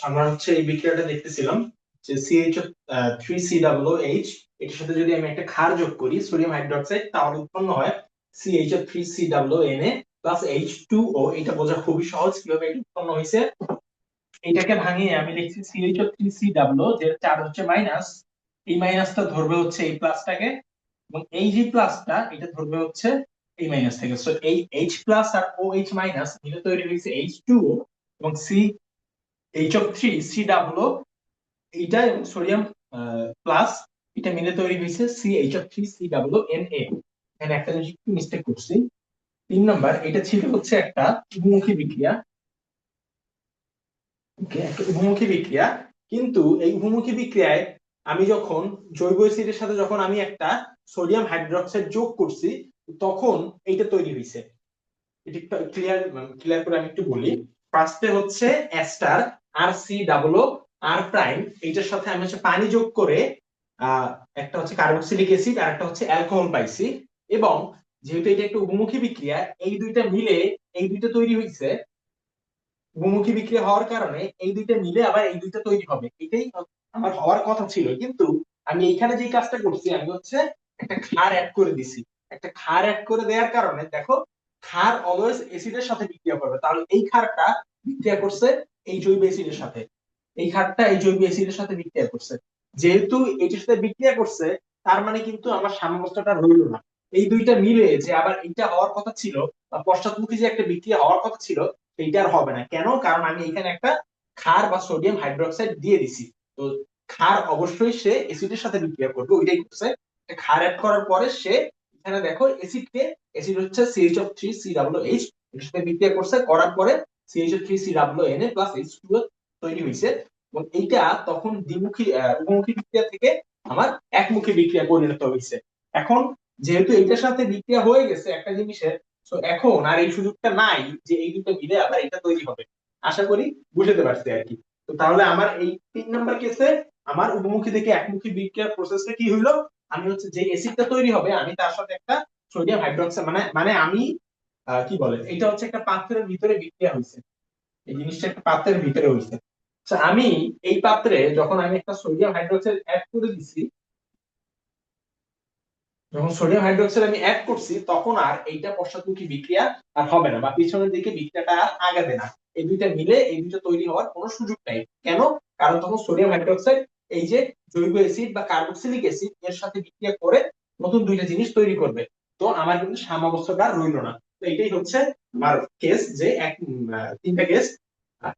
আমরা হচ্ছে এই বিক্রিয়াটা দেখতেছিলাম যে CH3COOH এটার সাথে যদি আমি একটা ক্ষার যোগ করি সোডিয়াম হাইড্রোক্সাইড তাহলে উৎপন্ন হয় CH3COONA প্লাস H2O। এটা বোঝা খুবই সহজ কিভাবে এটা উৎপন্ন হয়েছে। এটাকে ভাঙিয়ে আমি লিখছি CH3COO, যে চার্জ হচ্ছে মাইনাস, এই মাইনাসটা ধরবে হচ্ছে এই প্লাসটাকে, এবং এই যে প্লাসটা এটা ধরবে হচ্ছে এই মাইনাস থেকে। সো এই H প্লাস আর OH মাইনাস মিলে তৈরি হয়েছে H2O, এবং CH3COO এইটা এবং সোডিয়াম প্লাস এটা মিলে তৈরি হয়েছে CH3COONA। এখানে একটা জিনিস একটু মিস্টেক করছি। 3 নাম্বার, এটা ছিল হচ্ছে একটা উভমুখী বিক্রিয়া। ওকে, একটা উভমুখী বিক্রিয়া, কিন্তু এই উভমুখী বিক্রিয়ায় আমি যখন জৈব অ্যাসিডের সাথে যখন আমি একটা সোডিয়াম হাইড্রোক্সাইড যোগ করছি তখন এইটা তৈরি হয়েছে। এটা একটু ক্লিয়ার ক্লিয়ার করে আমি একটু বলি। ফার্স্টে হচ্ছে এস্টার RC+R', এইটার সাথে আমি হচ্ছে পানি যোগ করে আহ একটা হচ্ছে কার্বক্সিলিক অ্যাসিড আর একটা হচ্ছে অ্যালকোহল পাইছি। এবং যেহেতু এটা একটা উভমুখী বিক্রিয়া, এই দুইটা মিলে এই দুইটা তৈরি হয়েছে। বহুমুখী বিক্রিয়া হওয়ার কারণে এই দুইটা মিলে আবার এই দুইটা তৈরি হবে, এটাই আমার হওয়ার কথা ছিল। কিন্তু আমি এইখানে যে কাজটা করছি, আমি হচ্ছে একটা ক্ষার অ্যাড করে দিছি। একটা ক্ষার অ্যাড করে দেওয়ার কারণে দেখো, ক্ষার অলওয়েজ অ্যাসিডের সাথে বিক্রিয়া করবে। তাহলে এই ক্ষারটা বিক্রিয়া করছে এই জৈব অ্যাসিডের সাথে, এই ক্ষারটা এই জৈব অ্যাসিডের সাথে বিক্রিয়া করছে। যেহেতু এটির সাথে বিক্রিয়া করছে, তার মানে কিন্তু আমার সাম্যাবস্থাটা রইল না। এই দুইটা মিলে যে আবার এইটা হওয়ার কথা ছিল, বা পশ্চাৎমুখী যে একটা বিক্রিয়া হওয়ার কথা ছিল, সেইটা আর হবে না। কেন? কারণ আমি এখানে একটা ক্ষার বা সোডিয়াম হাইড্রোক্সাইড দিয়ে দিছি। তো ক্ষার অবশ্যই সে অ্যাসিডের সাথে বিক্রিয়া করবে, ওইটাই করছে। ক্ষার অ্যাড করার পরে সে এখানে দেখো অ্যাসিডকে, অ্যাসিড হচ্ছে CH3COOH, এর সাথে বিক্রিয়া করছে, করার পরে CH3COONA প্লাস H2O তৈরি হয়েছে। এবং এইটা তখন দ্বিমুখী উভমুখী বিক্রিয়া থেকে আমার একমুখী বিক্রিয়া পরিণত হয়েছে। এখন যেহেতু এইটার সাথে বিক্রিয়া হয়ে গেছে একটা জিনিসের, তো এখন আর এই সুযোগটা নাই যে এই দুটো মিলে আবার এটা তৈরি হবে। আশা করি বুঝতে পারছি আর কি। তো তাহলে আমার এই 3 নাম্বার কেসে আমার উপমুখী থেকে একমুখী বিক্রিয়ার প্রসেসটা কি হইলো? আমি হচ্ছে যে অ্যাসিডটা তৈরি হবে আমি তার সাথে একটা সোডিয়াম হাইড্রোক্সাইড, মানে মানে আমি কি বলে, এটা হচ্ছে একটা পাত্রের ভিতরে বিক্রিয়া হয়েছে। এই জিনিসটা একটা পাত্রের ভিতরে হয়েছে। তো আমি এই পাত্রে যখন আমি একটা সোডিয়াম হাইড্রোক্সাইড অ্যাড করে দিছি, যখন সোডিয়াম হাইড্রোক্সাইড আমি অ্যাড করছি তখন আর এইটা পশ্চাৎমুখী বিক্রিয়া আর হবে না, বা পিছনের দিকে বিক্রিয়াটা আর আগাবে না। এই দুইটা মিলে এই দুইটা তৈরি হওয়ার কোনো সুযোগ নাই। কেন? কারণ তখন সোডিয়াম হাইড্রোক্সাইড এই যে জৈব অ্যাসিড বা কার্বক্সিলিক অ্যাসিড এর সাথে বিক্রিয়া করে নতুন দুইটা জিনিস তৈরি করবে। তো আমার কিন্তু সাম্যাবস্থাটা আর রইলো না। তো এটাই হচ্ছে আমার কেস, যে 3টা কেস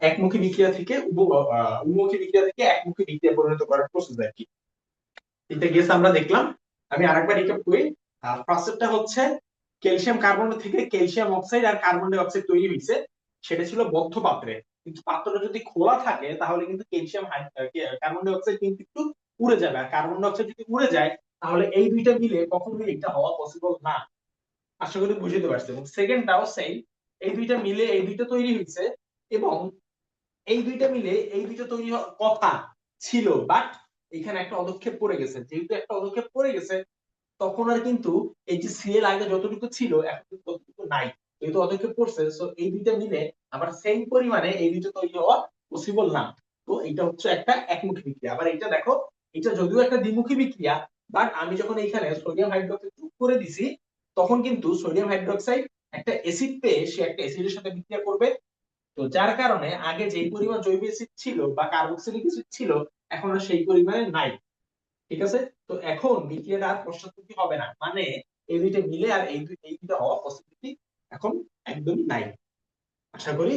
একমুখী বিক্রিয়া থেকে উভমুখী বিক্রিয়া থেকে একমুখী বিক্রিয়া পরিণত করার প্রসেস আর কি। 3টা কেস আমরা দেখলাম। আমি আরেকবার রিক্যাপ করি। ফার্স্টটা হচ্ছে ক্যালসিয়াম কার্বনেট থেকে ক্যালসিয়াম অক্সাইড আর কার্বন ডাই অক্সাইড তৈরি হয়েছে। সেটা ছিল বদ্ধ পাত্রে। কিন্তু পাত্রটা যদি খোলা থাকে তাহলে কিন্তু কার্বন ডাই অক্সাইড কিন্তু একটু উড়ে যাবে। আর কার্বন ডাই অক্সাইড যদি উড়ে যায় তাহলে এই দুইটা মিলে কখনোই এটা হওয়া পসিবল না। আশা করি বুঝতে পারছি। এবং সেকেন্ডটাও সেম, এই দুইটা মিলে এই দুইটা তৈরি হয়েছে, এবং এই দুইটা মিলে এই দুইটা তৈরি হওয়ার কথা ছিল, বাট এখানে একটা পদক্ষেপ পড়ে গেছে। যেহেতু একটা পদক্ষেপ পড়ে গেছে, তখন আর কিন্তু এই যে সিএল আগে যতটুকু ছিল এখন কিন্তু ততটুকু নাই। যেহেতু পদক্ষেপ পড়ছে, সো এই দুইটা মিলে আবার সেম পরিমাণে এই দুইটা তৈরি হওয়া পসিবল না। তো এটা হচ্ছে একটা একমুখী বিক্রিয়া। আবার এটা দেখো, এটা যদিও একটা দ্বিমুখী বিক্রিয়া, বাট আমি যখন এখানে সোডিয়াম হাইড্রোক্সাইড যোগ করে দিছি তখন কিন্তু সোডিয়াম হাইড্রোক্সাইড একটা অ্যাসিড পেয়ে সে একটা অ্যাসিডের সাথে বিক্রিয়া করবে। তো যার কারণে আগে যেই পরিমাণ জৈব অ্যাসিড ছিল বা কার্বক্সিলিক অ্যাসিড ছিল, এখন আর সেই পরিমাণে নাই। ঠিক আছে? তো এখন বিক্রিয়াটা আর পশ্চাৎমুখী হবে না, মানে এই দুইটা মিলে আর এই দুইটা হওয়া পসিবিলিটি এখন একদমই নাই। আশা করি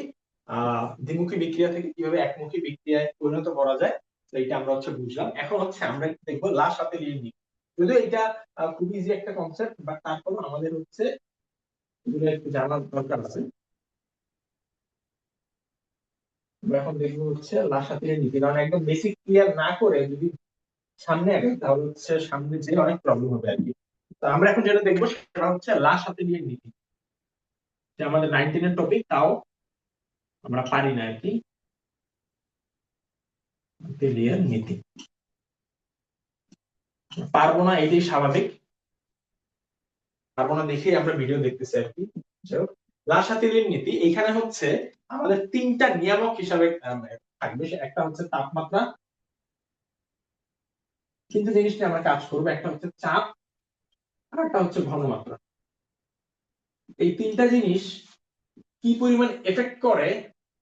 দ্বিমুখী বিক্রিয়া থেকে কিভাবে একমুখী বিক্রিয়ায় পরিণত করা যায় তো এটা আমরা হচ্ছে বুঝলাম। এখন হচ্ছে আমরা একটু দেখবো লা শাপেলিয়ের নীতি। যদিও এটা খুব ইজি একটা কনসেপ্ট, বাট তারপরও আমাদের হচ্ছে এগুলো একটু জানার দরকার আছে। আমরা এখন দেখবো হচ্ছে লা শাপেলিয়ের নীতি, কারণ একদম বেসিক ক্লিয়ার না করে যদি সামনে আগে তাহলে হচ্ছে সামনে যে অনেক প্রবলেম হবে আর কি। তো আমরা এখন যেটা দেখবো সেটা হচ্ছে লা শাপেলিয়ের নীতি, যে আমাদের 19 এর টপিক, তাও আমরা পারি না আর কি। শাপেলিয়ের নীতি পারবো না, এটাই স্বাভাবিক। পারবো না দেখেই আমরা ভিডিও দেখতেছি আর কি। লা শাপেলিয়ের নীতি এখানে হচ্ছে আমাদের 3টা নিয়ামক হিসাবে থাকবে, একটা হচ্ছে তাপমাত্রা, কিন্তু জিনিসটা আমরা কাজ করবো, একটা হচ্ছে চাপ আর একটা হচ্ছে ঘনমাত্রা। এই তিনটা জিনিস কি পরিমাণ এফেক্ট করে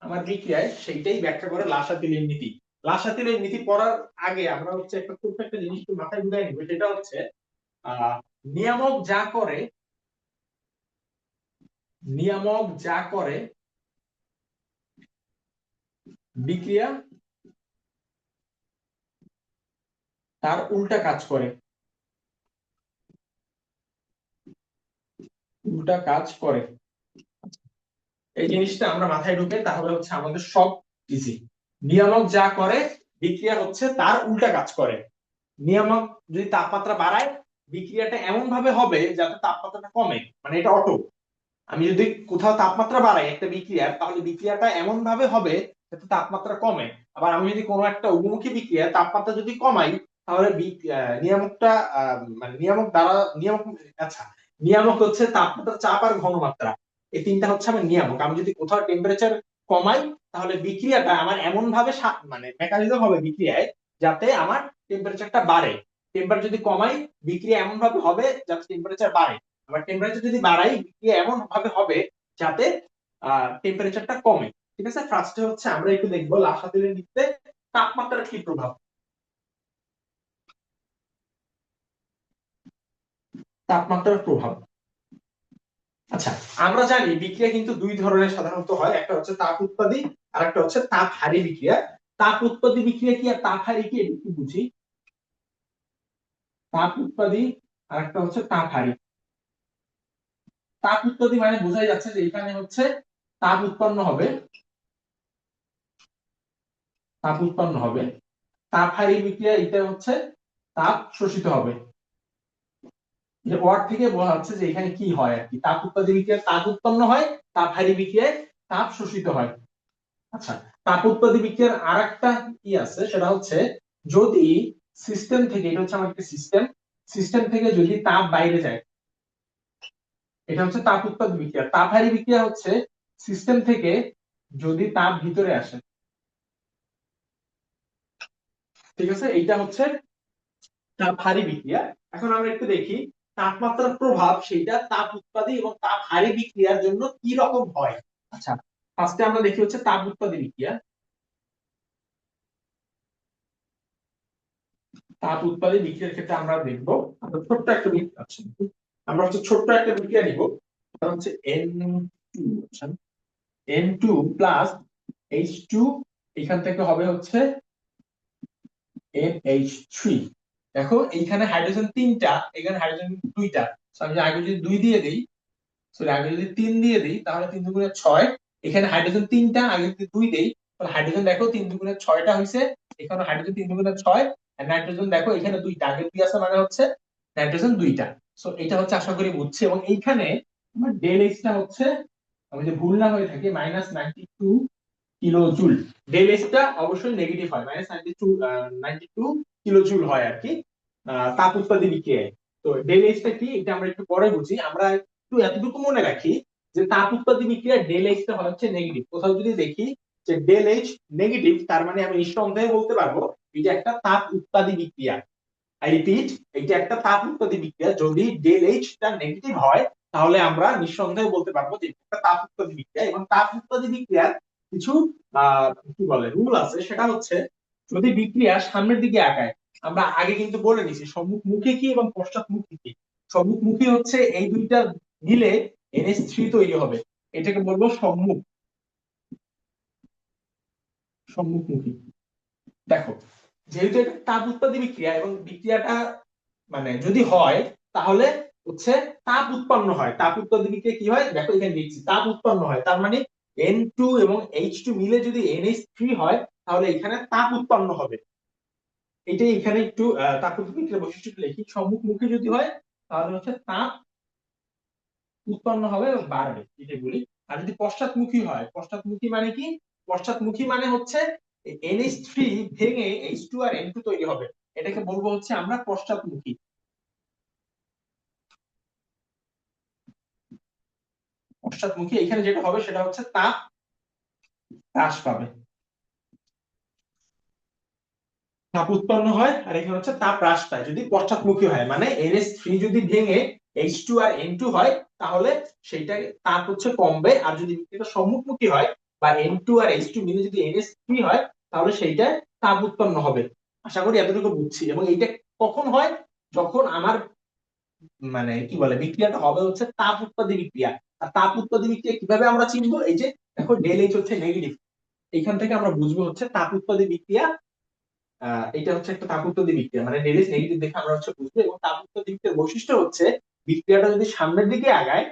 আমার বিক্রিয়ায় সেইটাই ব্যাখ্যা করে লা-শাতিলের নীতি। লা-শাতিলের নীতি পড়ার আগে আমরা হচ্ছে একটা ছোট্ট একটা জিনিস একটু মাথায় ঢুকাই নিব, সেটা হচ্ছে আহ নিয়ামক যা করে, নিয়ামক যা করে বিক্রিয়া তার উল্টা কাজ করে, উল্টা কাজ করে। এই জিনিসটা আমরা মাথায় ঢুকে তাহলে হচ্ছে আমাদের সব ইজি। নিয়ামক যা করে বিক্রিয়া হচ্ছে তার উল্টা কাজ করে। নিয়ামক যদি তাপমাত্রা বাড়ায়, বিক্রিয়াটা এমন ভাবে হবে যাতে তাপমাত্রাটা কমে, মানে এটা অটো। আমি যদি কোথাও তাপমাত্রা বাড়াই একটা বিক্রিয়ার, তাহলে বিক্রিয়াটা এমন ভাবে হবে যাতে তাপমাত্রা কমে। আবার আমি যদি কোনো একটা উন্মুখী বিক্রিয়া তাপমাত্রা যদি কমাই, তাহলে নিয়ামকটা মানে নিয়ামক দ্বারা নিয়ামক, আচ্ছা, নিয়ামক হচ্ছে তাপমাত্রা, চাপ আর ঘনমাত্রা, এই তিনটা হচ্ছে আমার নিয়ামক। আমি যদি কোথাও টেম্পারেচার কমাই, তাহলে বিক্রিয়াটা আমার এমন ভাবে মানে মেকানিজম হবে বিক্রিয়ায় যাতে আমার টেম্পারেচারটা বাড়ে। টেম্পারেচার যদি কমাই, বিক্রিয়া এমন ভাবে হবে যাতে টেম্পারেচার বাড়ে। আবার টেম্পারেচার যদি বাড়াই, বিক্রিয়া এমন ভাবে হবে যাতে টেম্পারেচারটা কমে। ঠিক আছে, ফার্স্টে হচ্ছে আমরা একটু দেখবো লা-শাতিলের নীতিতে তাপমাত্রার কি প্রভাব। তাপমাত্রার প্রভাব, আচ্ছা, আমরা জানি বিক্রিয়া কিন্তু দুই ধরনের সাধারণত হয়, একটা হচ্ছে তাপ উৎপাদী আর একটা হচ্ছে তাপহারী বিক্রিয়া। তাপ উৎপাদী বিক্রিয়া কি আর তাপহারী কি, এটা একটু বুঝি। তাপ উৎপাদী আর একটা হচ্ছে তাপহারী। তাপ উৎপাদী মানে বোঝাই যাচ্ছে যে এখানে হচ্ছে তাপ উৎপন্ন হবে, তাপ উৎপন্ন হবে। তাপহারী বিক্রিয়া এটা হচ্ছে তাপ শোষিত হবে। যে ওয়ার্ড থেকে বলা হচ্ছে যে এখানে কি হয় আর কি, তাপ উৎপাদী বিক্রিয়ায় তাপ উৎপন্ন হয়, তাপহারী বিক্রিয়ায় তাপ শোষিত হয়। আচ্ছা, তাপ উৎপাদী বিক্রিয়ার আরেকটা কি আছে, সেটা হচ্ছে যদি সিস্টেম থেকে, এটা হচ্ছে আমাদের সিস্টেম, সিস্টেম থেকে যদি তাপ বাইরে যায়, এটা হচ্ছে তাপ উৎপাদী বিক্রিয়া। তাপহারী বিক্রিয়া হচ্ছে সিস্টেম থেকে যদি তাপ ভিতরে আসে। ঠিক আছে, এইটা হচ্ছে তাপহারী বিক্রিয়া। এখন আমরা একটু দেখি তাপমাত্রার প্রভাব সেইটা তাপ উৎপাদী এবং তাপহারী বিক্রিয়ার জন্য কি রকম হয়। আচ্ছা, ফার্স্টে আমরা দেখি হচ্ছে তাপ উৎপাদী বিক্রিয়া। তাপ উৎপাদী বিক্রিয়ার ক্ষেত্রে আমরা দেখবো, আমরা ছোট্ট একটা বিক্রিয়া আছে, আমরা হচ্ছে ছোট্ট একটা বিক্রিয়া নিব, সেটা হচ্ছে N2 প্লাস H2, এখান থেকে হবে হচ্ছে NH3। দেখো এইখানে হাইড্রোজেন তিনটা, এখানে হাইড্রোজেন দুইটা। আমি আগে যদি দুই দিয়ে দিই, সরি আগে যদি তিন দিয়ে দিই, তাহলে তিন দুগুণে ছয়। এখানে হাইড্রোজেন তিনটা, আগে যদি দুই দেই, তাহলে হাইড্রোজেন দেখো তিন দুগুণে ছয়টা হয়েছে। এখানে হাইড্রোজেন তিন দুগুণে ছয়, আর নাইট্রোজেন দেখো এখানে দুইটা, আগে দুই আছে মানে হচ্ছে নাইট্রোজেন দুইটা। সো এটা হচ্ছে আশা করি বুঝছি। এবং এইখানে আমার ডেল এইচ টা হচ্ছে, আমি যে ভুল না হয়ে থাকি, -92 কিলো জুল। ডেল এইচ টা অবশ্যই নেগেটিভ হয়, -92 কিলো জুল হয় আর কি তাপ উৎপাদী বিক্রিয়ায়। তো ডেল এইচ টা কি, এটা আমরা একটু পরে বুঝি। আমরা একটু এতটুকু মনে রাখি যে তাপ উৎপাদী বিক্রিয়ায় ডেল এইচ টা হচ্ছে নেগেটিভ। কোথাও যদি দেখি যে ডেল এইচ নেগেটিভ, তার মানে আমি নিঃসন্দেহে বলতে পারবো এটা একটা তাপ উৎপাদী বিক্রিয়া। আই রিপিট, এটা একটা তাপ উৎপাদী বিক্রিয়া। যদি ডেল এইচ টা নেগেটিভ হয়, তাহলে আমরা নিঃসন্দেহে বলতে পারবো যে এটা একটা তাপ উৎপাদী বিক্রিয়া। এবং তাপ উৎপাদী বিক্রিয়ার কিছু কি বলে রুল আছে, সেটা হচ্ছে যদি বিক্রিয়া সামনের দিকে আগায়, আমরা আগে কিন্তু বলে নিছি সম্মুখমুখী কি এবং পশ্চাৎমুখী কি। সম্মুখমুখী হচ্ছে এই দুইটা মিলে NH3 তৈরি হবে, এটাকে বলবো সম্মুখমুখী। দেখো, যেহেতু এটা তাপ উৎপাদী বিক্রিয়া এবং বিক্রিয়াটা মানে যদি হয়, তাহলে হচ্ছে তাপ উৎপন্ন হয়। তাপ উৎপাদী বিক্রিয়া কি হয়, দেখো এখানে লিখছি তাপ উৎপন্ন হয়, তার মানে N2 এবং H2 মিলে যদি NH3 হয়, তাহলে এখানে তাপ উৎপন্ন হবে। এটাই এখানে একটু তাপ উৎপাদী বিক্রিয়ার বৈশিষ্ট্য লিখি, সম্মুখমুখী যদি হয় তাহলে হচ্ছে তাপ উৎপন্ন হবে এবং বাড়বে, এটা বলি। আর যদি পশ্চাৎমুখী হয়, পশ্চাৎমুখী মানে কি, পশ্চাৎমুখী মানে হচ্ছে NH3 ভেঙে H2 আর N2 তৈরি হবে, এটাকে বলবো হচ্ছে আমরা পশ্চাৎমুখী। পশ্চাৎমুখী এখানে যেটা হবে সেটা হচ্ছে তাপ হ্রাস পাবে। তাপ উৎপন্ন হয় আর এখানে হচ্ছে তাপ হ্রাস পায় যদি পশ্চাৎমুখী হয়, মানে NH3 যদি ভেঙে H2 আর N2 হয় তাহলে সেইটা তাপ হচ্ছে কমবে, আর যদি বিক্রিয়াটা সম্মুখমুখী হয় বা N2 আর H2 মিলে যদি NH3 হয় তাহলে সেইটা তাপ উৎপন্ন হবে। আশা করি এতটুকু বুঝছি। এবং এইটা কখন হয়? যখন আমার মানে কি বলে বিক্রিয়াটা হবে হচ্ছে তাপ উৎপাদী বিক্রিয়া। আর তাপ উৎপাদী বিক্রিয়া কিভাবে আমরা চিনবো? এই যে দেখো ডেল এইচ হচ্ছে নেগেটিভ, এইখান থেকে আমরা বুঝবো হচ্ছে তাপ উৎপাদী বিক্রিয়া। এটা হচ্ছে একটা তাপ উৎপাদী বিক্রিয়া, মানে ডেল এইচ নেগেটিভ দেখে আমরা হচ্ছে বুঝবো। এবং তাপ উৎপাদী বিক্রিয়ার বৈশিষ্ট্য হচ্ছে বিক্রিয়াটা যদি সামনের দিকে আগায়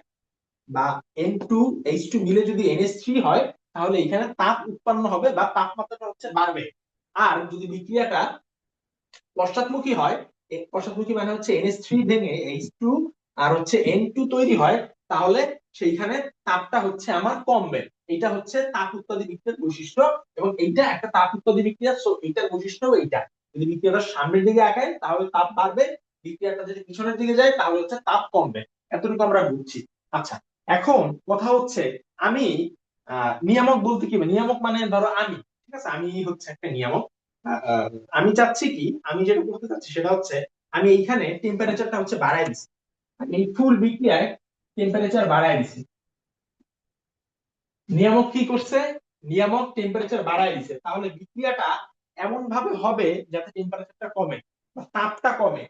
বা N2 H2 মিলে যদি NH3 হয় তাহলে এখানে তাপ উৎপন্ন হবে বা তাপমাত্রাটা হচ্ছে বাড়বে। আর যদি বিক্রিয়াটা পশ্চাৎমুখী হয়, পশ্চাৎমুখী মানে হচ্ছে NH3 ভেঙে H2 আর হচ্ছে N2 তৈরি হয়, তাহলে সেইখানে তাপটা হচ্ছে আমার কমবে। এটা হচ্ছে তাপ উৎপাদী বিক্রিয়ার বৈশিষ্ট্য। এবং এইটা একটা তাপ উৎপাদী বিক্রিয়া, সো এইটার বৈশিষ্ট্য এইটা। যদি বিক্রিয়াটা সামনের দিকে আগায় তাহলে তাপ বাড়বে, বিক্রিয়াটা যদি পিছনের দিকে যায় তাহলে হচ্ছে তাপ কমবে। এতটুকু আমরা বুঝছি। আচ্ছা, এখন কথা হচ্ছে আমি নিয়ামক বলতে কি, নিয়ামক মানে ধরো আমি, ঠিক আছে, আমি হচ্ছে একটা নিয়ামক। আহ, আমি চাচ্ছি কি, আমি যেটা করতে চাচ্ছি সেটা হচ্ছে আমি এইখানে টেম্পারেচারটা হচ্ছে বাড়াই দিচ্ছি। আমি এই ফুল বিক্রিয়ায় টেম্পারেচার বাড়াই দিচ্ছি। নিয়ামক কি করছে? নিয়ামক টেম্পারেচার বাড়াই দিছে, তাহলে বিক্রিয়াটা এমন ভাবে হবে যাতে টেম্পারেচারটা কমে বা তাপটা কমে।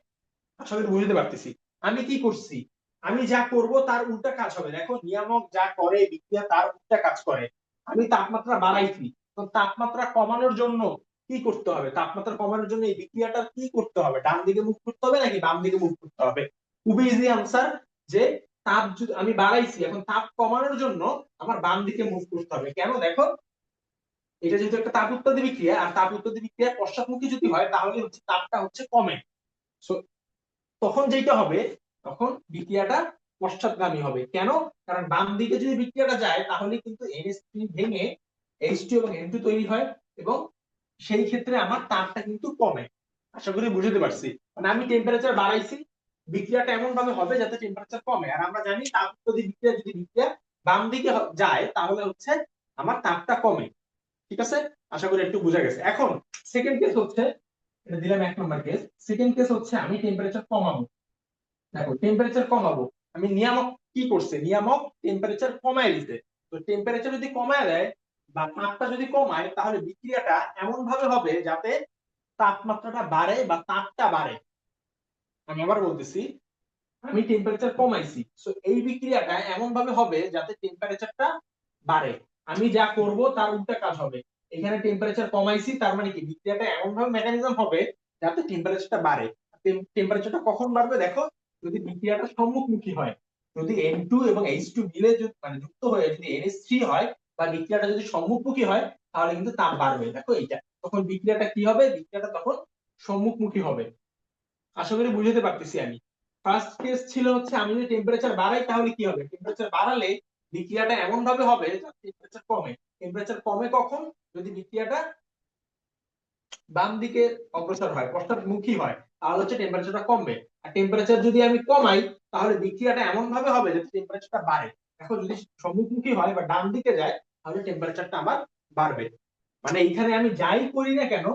আসলে বুঝতে পারতেছি আমি কি করছি? আমি যা করব তার উল্টা কাজ হবে। দেখো নিয়ামক যা করে বিক্রিয়া তার উল্টা কাজ করে। আমি তাপমাত্রা বাড়াইছি, তো তাপমাত্রা কমানোর জন্য কি করতে হবে? তাপমাত্রা কমানোর জন্য এই বিক্রিয়াটা কি করতে হবে? ডান দিকে মুভ করতে হবে নাকি বাম দিকে মুভ করতে হবে? খুবই ইজি আনসার, যে তাপ যদি আমি বাড়াইছি, এখন তাপ কমানোর জন্য আমার বাম দিকে মুভ করতে হবে। কেন? দেখো এটা যেহেতু একটা তাপ উৎপাদী বিক্রিয়া, আর তাপ উৎপাদী বিক্রিয়া পশ্চাৎমুখী যদি হয় তাহলে হচ্ছে তাপটা হচ্ছে কমে। So, তখন যেটা হবে, তখন বিক্রিয়াটা পশ্চাৎগামী হবে। কেন? কারণ বাম দিকে যদি বিক্রিয়াটা যায় তাহলে কিন্তু NH3 ভেঙে H2 এবং N2 তৈরি হয়, এবং সেই ক্ষেত্রে আমার তাপটা কিন্তু কমে। আশা করি বুঝতে পারছি। মানে আমি টেম্পারেচার বাড়াইছি, বিক্রিয়াটা এমন ভাবে হবে যাতে টেম্পারেচার কমে। আর আমরা জানি তাপ উৎপাদী বিক্রিয়া যদি বিক্রিয়া বাম দিকে যায় তাহলে হচ্ছে আমার তাপটা কমে। ঠিক আছে, আশা করি একটু বোঝা গেছে। এখন সেকেন্ড কেস হচ্ছে, এটা দিলাম 1 নম্বর কেস। সেকেন্ড কেস হচ্ছে আমি টেম্পারেচার কমাবো। দেখো টেম্পারেচার কমাবো, আমি নিয়ামক কি করছে? নিয়ামক টেম্পারেচার কমায় দিতে। তো টেম্পারেচার যদি কমায় দেয় বা তাপটা যদি কমায় তাহলে বিক্রিয়াটা এমন ভাবে হবে যাতে তাপমাত্রাটা বাড়ে বা তাপটা বাড়ে। আমি আবার বলতেছি, আমি টেম্পারেচার কমাইছি, সো এই বিক্রিয়াটা এমন ভাবে হবে যাতে টেম্পারেচারটা বাড়ে। আমি যা করব তার উল্টা কাজ হবে। এখানে টেম্পারেচার কমাইছি, তার মানে কি বিক্রিয়াটা এমন ভাবে মেকানিজম হবে যাতে টেম্পারেচারটা বাড়ে। টেম্পারেচারটা কখন বাড়বে? দেখো যদি বিক্রিয়াটা সম্মুখমুখী হয়, যদি N2 এবং H2 মিলে মানে যুক্ত হয়ে যদি NH3 হয় বা বিক্রিয়াটা যদি সম্মুখমুখী হয় তাহলে কিন্তু তাপ বাড়বে। দেখো এইটা তখন বিক্রিয়াটা কি হবে? বিক্রিয়াটা তখন সম্মুখমুখী হবে। আশা করি বুঝতে পারতেছি আমি। ফার্স্ট কেস ছিল হচ্ছে আমি যদি টেম্পারেচার বাড়াই তাহলে কি হবে? টেম্পারেচার বাড়ালে বিক্রিয়াটা এমন ভাবে হবে যাতে টেম্পারেচার কমে। টেম্পারেচার কমে কখন? যদি বিক্রিয়াটা বাম দিকে অগ্রসর হয়, পশ্চাৎমুখী হয়, তাহলে হচ্ছে টেম্পারেচারটা কমবে। আর টেম্পারেচার যদি আমি কমাই তাহলে বিক্রিয়াটা এমন ভাবে হবে যাতে টেম্পারেচারটা বাড়ে। এখন যদি সম্মুখমুখী হয় বা ডান দিকে যায় তাহলে টেম্পারেচারটা আমার বাড়বে। মানে এইখানে আমি যাই করি না কেন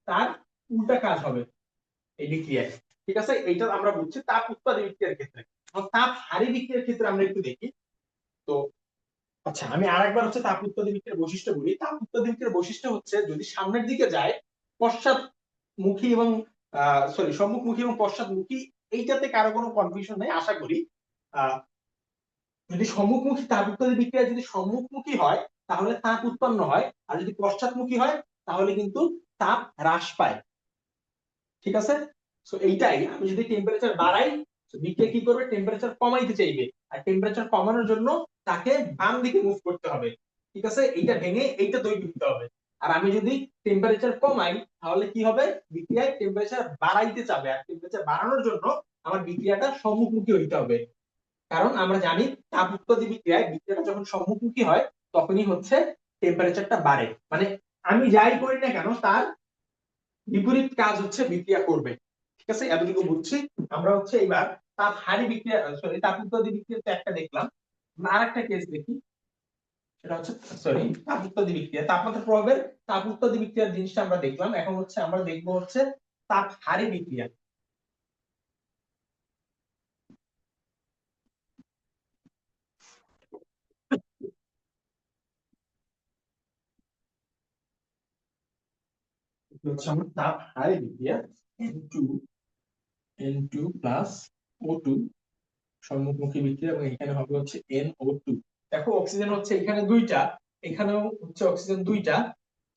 তার উল্টা কাজ হবে এই বিক্রিয়ায়। ঠিক আছে, এইটা আমরা বুঝছি তাপ উৎপাদী বিক্রিয়ার ক্ষেত্রে। তাপ হারি বিক্রিয়ার ক্ষেত্রে আমরা একটু দেখি। তো আচ্ছা, আমি আরেকবার হচ্ছে তাপ উৎপাদী বিক্রিয়ার বৈশিষ্ট্য বলি। তাপ উৎপাদী বিক্রিয়ার বৈশিষ্ট্য হচ্ছে যদি সামনের দিকে যায় পশ্চাৎমুখী এবং সরি সম্মুখমুখী এবং পশ্চাৎমুখী, এইটাতে কারো কোনো কনফিউশন নেই আশা করি। আহ যদি সম্মুখমুখী তাপ উৎপাদী বিক্রিয়া যদি সম্মুখমুখী হয় তাহলে তাপ উৎপন্ন হয়, আর যদি পশ্চাৎমুখী হয় তাহলে কিন্তু তাপ হ্রাস পায়। ঠিক আছে, সো এইটাই আমি যদি টেম্পারেচার বাড়াই, বিক্রিয়া কি করবে? টেম্পারেচার কমাইতে চাইবে, আর টেম্পারেচার কমানোর জন্য তাকে বাম দিকে মুভ করতে হবে। ঠিক আছে, এইটা ভেঙে এইটা তৈরি করতে হবে। আর আমি যদি টেম্পারেচার কমাই তাহলে কি হবে? বিক্রিয়ায় টেম্পারেচার বাড়াইতে চাবে, আর টেম্পারেচার বাড়ানোর জন্য আমার বিক্রিয়াটা সম্মুখমুখী হইতে হবে। কারণ আমরা জানি তাপ উৎপাদী বিক্রিয়ায় বিক্রিয়াটা যখন সম্মুখমুখী হয় তখনই হচ্ছে টেম্পারেচারটা বাড়ে। মানে আমি যাই করি না কেন তার বিপরীত কাজ হচ্ছে বিক্রিয়া করবে। ঠিক আছে, এতটুকু বুঝছি। আমরা হচ্ছে এবার তাপ হারি বিক্রিয়া, সরি তাপ উৎপাদী বিক্রিয়া তো একটা দেখলাম, আর একটা কেস দেখি। এটা হচ্ছে সরি তাপ উৎপাদী বিক্রিয়া। তাপমাত্রার প্রভাবের তাপ উৎপাদী বিক্রিয়ার জিনিসটা আমরা দেখলাম, এখন হচ্ছে আমরা দেখবো হচ্ছে তাপ হারি বিক্রিয়া। হচ্ছে আমরা তাপ হারি বিক্রিয়া N2 N2 প্লাস O2 সম্মুখমুখী বিক্রিয়া, এবং এখানে হবে হচ্ছে NO2। দেখো অক্সিজেন হচ্ছে এখানে দুইটা, এখানেও হচ্ছে অক্সিজেন দুইটা,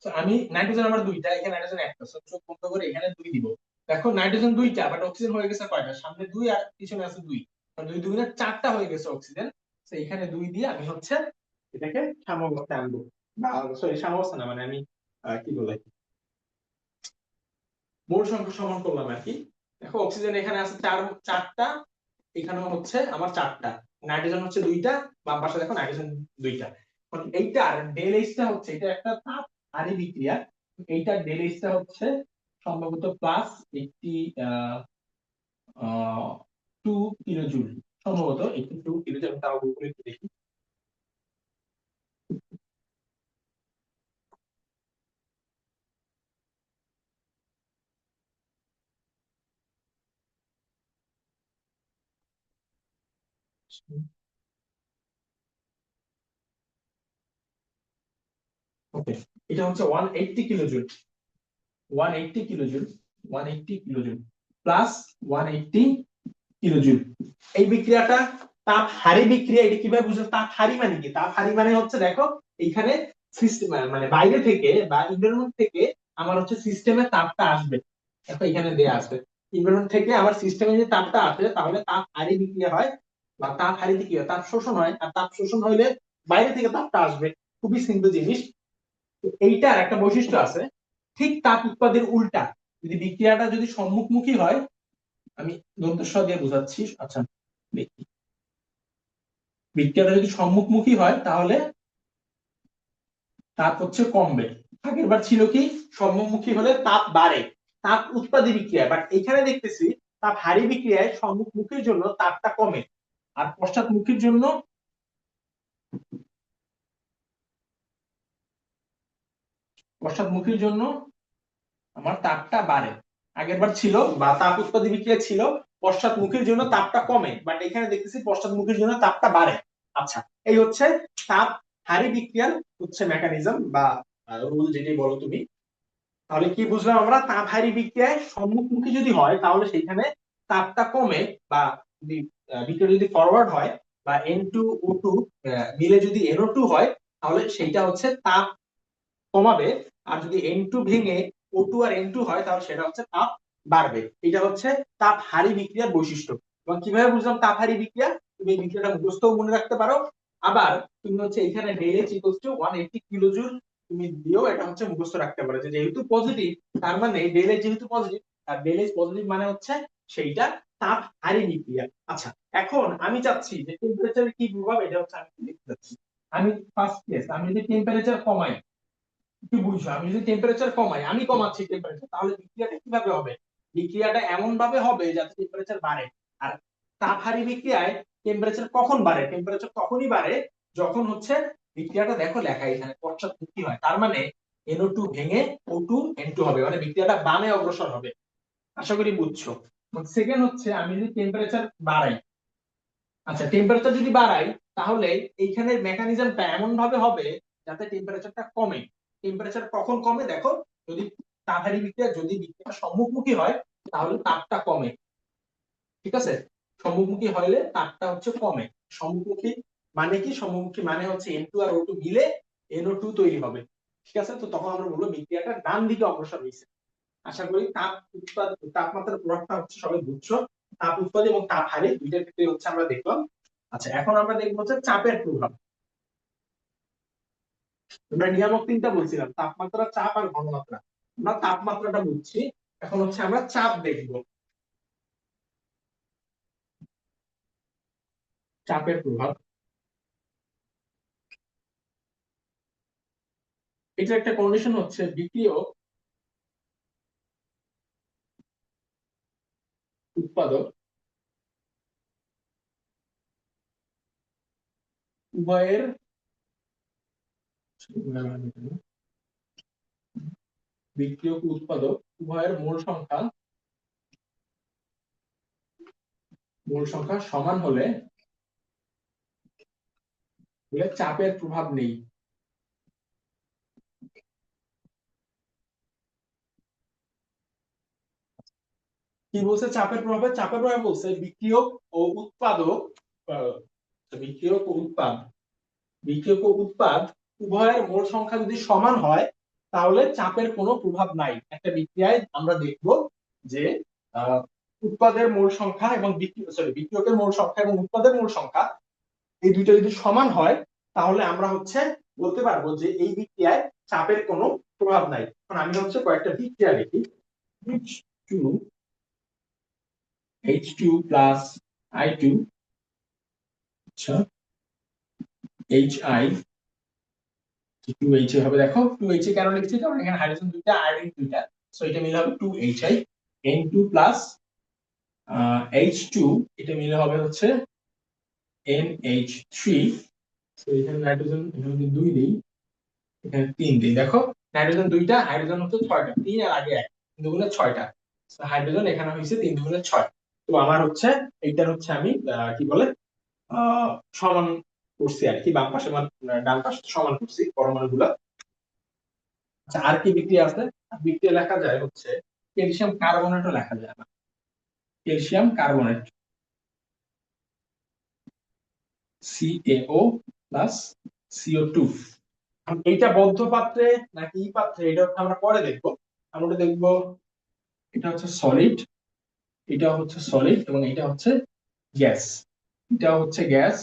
তো আমি নাইট্রোজেন আমার দুইটা, এখানে নাইট্রোজেন একটা, তো চোখ বন্ধ করে এখানে দুই দিব। দেখো নাইট্রোজেন দুইটা বাট অক্সিজেন হয়ে গেছে কয়টা, সামনে দুই আর পিছনে আছে দুই, দুই দুগুণে চারটা হয়ে গেছে অক্সিজেন। তো এখানে দুই দিয়ে আমি হচ্ছে এটাকে সাম্যাবস্থায় আনবো, বা সরি সাম্যাবস্থা না, মানে আমি কি বলে মোল সংখ্যা সমান করলাম আর কি। দেখো অক্সিজেন এখানে আছে চারটা, এখানেও হচ্ছে আমার চারটা, নাইট্রোজেন হচ্ছে দুইটা, বাম পাশে দেখো নাইট্রোজেন দুইটা। এইটার ডেল এইচটা হচ্ছে, এটা একটা তাপ হারি বিক্রিয়া, এইটার ডেল এইচটা হচ্ছে সম্ভবত প্লাস 2 কিলোজুল, সম্ভবত 2 কিলোজুল, তাও গুগলে একটু দেখি। ওকে, এটা হচ্ছে 180 kilojoule, 180 kilojoule, 180 kilojoule plus 180 kilojoule. এই বিক্রিয়াটা তাপ হারি বিক্রিয়া। এটা কিভাবে বুঝছো? তাপ হারি মানে কি? তাপ হারি মানে হচ্ছে দেখো এইখানে সিস্টেম, মানে বাইরে থেকে বা এনভায়রনমেন্ট থেকে আমার হচ্ছে সিস্টেমে তাপটা আসবে। দেখো এখানে দেয়া আছে এনভায়রনমেন্ট থেকে আমার সিস্টেমে যে তাপটা আসে, তাহলে তাপ হারি বিক্রিয়া হয়, বা তাপ হারিতে কি হয়, তাপ শোষণ হয়, আর তাপ শোষণ হইলে বাইরে থেকে তাপটা আসবে। খুবই সিম্পল জিনিস। তো এইটার একটা বৈশিষ্ট্য আছে, ঠিক তাপ উৎপাদের উল্টা, যদি বিক্রিয়াটা যদি সম্মুখমুখী হয়, আমি দন্তস্ব দিয়ে বোঝাচ্ছি। আচ্ছা দেখি, বিক্রিয়াটা যদি সম্মুখমুখী হয় তাহলে তাপ হচ্ছে কমবে। আগের বার ছিল কি, সম্মুখমুখী হলে তাপ বাড়ে, তাপ উৎপাদী বিক্রিয়া, বাট এখানে দেখতেছি তাপ হারি বিক্রিয়ায় সম্মুখমুখীর জন্য তাপটা কমে, আর পশ্চাৎমুখীর জন্য, পশ্চাৎমুখীর জন্য আমার তাপটা বাড়ে। আগের বার ছিল বা তাপ উৎপাদী বিক্রিয়া ছিল পশ্চাৎমুখীর জন্য তাপটা কমে, বাট এখানে দেখতেছি পশ্চাৎমুখীর জন্য তাপটা বাড়ে। আচ্ছা, এই হচ্ছে তাপ হারি বিক্রিয়ার হচ্ছে মেকানিজম বা রুল, যেটি বলো তুমি। তাহলে কি বুঝলাম আমরা? তাপ হারি বিক্রিয়ায় সম্মুখমুখী যদি হয় তাহলে সেখানে তাপটা কমে, বা যদি বিক্রিয়া যদি ফরওয়ার্ড হয়, বা N2O2 মিলে যদি NO2 হয়, তাহলে সেইটা হচ্ছে তাপ কমাবে। আর যদি N2 ভেঙে O2 আর N2 হয়, তাহলে সেটা হচ্ছে তাপ বাড়বে। এটা হচ্ছে তাপ হারি বিক্রিয়ার বৈশিষ্ট্য। এবং কিভাবে বুঝলাম তাপ হারি বিক্রিয়া? তুমি এই বিক্রিয়াটা মুখস্থও মনে রাখতে পারো, আবার তুমি হচ্ছে এখানে del H equals to 180 kilojoule তুমি দিও, এটা হচ্ছে মুখস্থ রাখতে পারো যে যেহেতু পজিটিভ, তার মানে ডেল এইচ যেহেতু পজিটিভ, আর ডেল এইচ পজিটিভ মানে হচ্ছে সেইটা তাপ হারি বিক্রিয়া। আচ্ছা, এখন আমি চাচ্ছি যে টেম্পারেচারের কি প্রভাব, এটা হচ্ছে আমি দেখতে চাচ্ছি। আমি ফার্স্ট কেস, আমি যদি টেম্পারেচার কমাই, কি বুঝছো, আমি যদি টেম্পারেচার কমাই, আমি কমাচ্ছি টেম্পারেচার, তাহলে বিক্রিয়াটা কিভাবে হবে? বিক্রিয়াটা এমন ভাবে হবে যাতে টেম্পারেচার বাড়ে। আর তাপহারী বিক্রিয়ায় টেম্পারেচার কখন বাড়ে? টেম্পারেচার তখনই বাড়ে যখন হচ্ছে বিক্রিয়াটা, দেখো লেখা এখানে পশ্চাৎমুখী হয়, তার মানে NO2 ভেঙে O2 N2 হবে, মানে বিক্রিয়াটা বামে অগ্রসর হবে। আশা করি বুঝছো। সেকেন্ড হচ্ছে আমি যদি টেম্পারেচার বাড়াই, আচ্ছা টেম্পারেচার যদি বাড়াই, তাহলে এইখানের মেকানিজমটা এমন ভাবে হবে যাতে টেম্পারেচারটা কমে। টেম্পারেচার কখন কমে? দেখো, যদি তাপহারী বিক্রিয়া, যদি বিক্রিয়াটা সম্মুখমুখী হয় তাহলে তাপটা কমে, ঠিক আছে? সম্মুখমুখী হলে তাপটা হচ্ছে কমে। সম্মুখমুখী মানে কি? সম্মুখমুখী মানে হচ্ছে N2 আর O2 মিলে NO2 তৈরি হবে, ঠিক আছে? তো তখন আমরা বলবো বিক্রিয়াটা ডান দিকে অগ্রসর হয়েছে। আশা করি তাপ উৎপাদন, তাপমাত্রার প্রভাবটা হচ্ছে সবাই বুঝছো। তাপ উৎপাদন এবং তাপ হারি দুইটার ক্ষেত্রে হচ্ছে আমরা দেখলাম। আচ্ছা, এখন আমরা দেখবো হচ্ছে চাপের প্রভাব। আমরা নিয়ামক তিনটা বলছিলাম, তাপমাত্রা, চাপ আর ঘনমাত্রা। আমরা তাপমাত্রাটা বুঝছি, এখন হচ্ছে আমরা চাপ দেখবো। চাপের প্রভাব, এটা একটা কন্ডিশন হচ্ছে বিক্রিয়ক, উৎপাদক উভয়ের বিক্রিয়ক ও উৎপাদক উভয়ের মোল সংখ্যা সমান হলে চাপের প্রভাব নেই। কি বলছে চাপের প্রভাবে? চাপের প্রভাব বলছে বিক্রিয়ক ও উৎপাদক, আহ, বিক্রিয়ক ও উৎপাদ বিক্রিয়ক ও উৎপাদ উভয়ের মোল সংখ্যা যদি সমান হয় তাহলে চাপের কোনো প্রভাব নাই। একটা বিক্রিয়ায় আমরা দেখব যে উৎপাদের মোল সংখ্যা এবং বিক্রিয়কের মোল সংখ্যা এবং উৎপাদের মোল সংখ্যা এই দুইটা যদি সমান হয় তাহলে আমরা বলতে পারবো যে এই বিক্রিয়ায় চাপের কোনো প্রভাব নাই। এখন আমি কয়েকটা বিক্রিয়া লিখি। H2 প্লাস I2, আচ্ছা HI 2H হবে। দেখো 2H কেন লিখছি? কারণ এখানে হাইড্রোজেন দুইটা, আয়োডিন দুইটা, সো এটা মিলে হবে 2HI। N2 প্লাস H2, এটা মিলে হবে NH3। সো এখানে নাইট্রোজেন এখানে 2 দেই, এখানে 3 দেই। দেখো নাইট্রোজেন দুইটা, হাইড্রোজেন 6টা, 3 আর আগে 1, 3 দুগুণে 6টা। সো হাইড্রোজেন এখানে হইছে 3 দুগুণে 6। তো আমার এইটার আমি কি বলে সমান করছি আর কি, বাম পাশে ডান পাশে সমান করছি পরমাণুগুলো। আচ্ছা, আর কি বিক্রিয়া আছে? বিক্রিয়া লেখা যায় ক্যালসিয়াম কার্বনেটও লেখা যায় না। Calcium carbonate CaO plus CO2। এইটা বদ্ধ পাত্রে নাকি ই পাত্রে এটা আমরা পরে দেখবো। আমরা দেখবো এটা সলিড, এটা সলিড এবং এটা গ্যাস। এটা গ্যাস,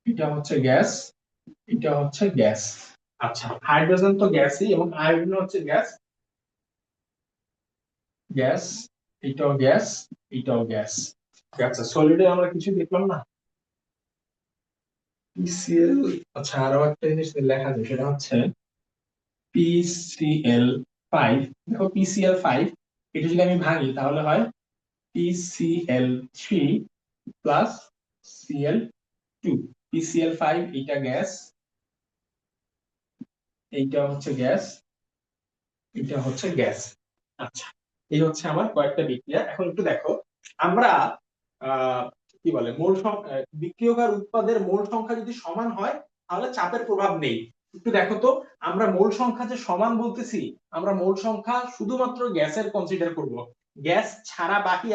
এটা গ্যাস, এটা গ্যাস। আচ্ছা, হাইড্রোজেন তো গ্যাসই এবং আয়োডিন গ্যাস, গ্যাস, এটাও গ্যাস, এটাও গ্যাস। আচ্ছা, সলিডে আমরা কিছু দেখলাম না। PCl, আচ্ছা আরো একটা জিনিস লেখা যায়, সেটা PCl5। দেখো PCl5 এটা যদি আমি ভাঙি তাহলে হয় PCl3 প্লাস Cl2। PCl5 এটা গ্যাস, এইটা গ্যাস, এটা গ্যাস। আচ্ছা, এই আমার কয়েকটা বিক্রিয়া। এখন একটু দেখো, আমরা কি বলে বিক্রিয়ক আর উৎপাদের মোল সংখ্যা যদি সমান হয় তাহলে চাপের প্রভাব নেই। একটু দেখো তো, আমরা মোল সংখ্যা যে সমান বলতেছি, আমরা মোল সংখ্যা শুধুমাত্র গ্যাসের কনসিডার করব। গ্যাস ছাড়া বাকি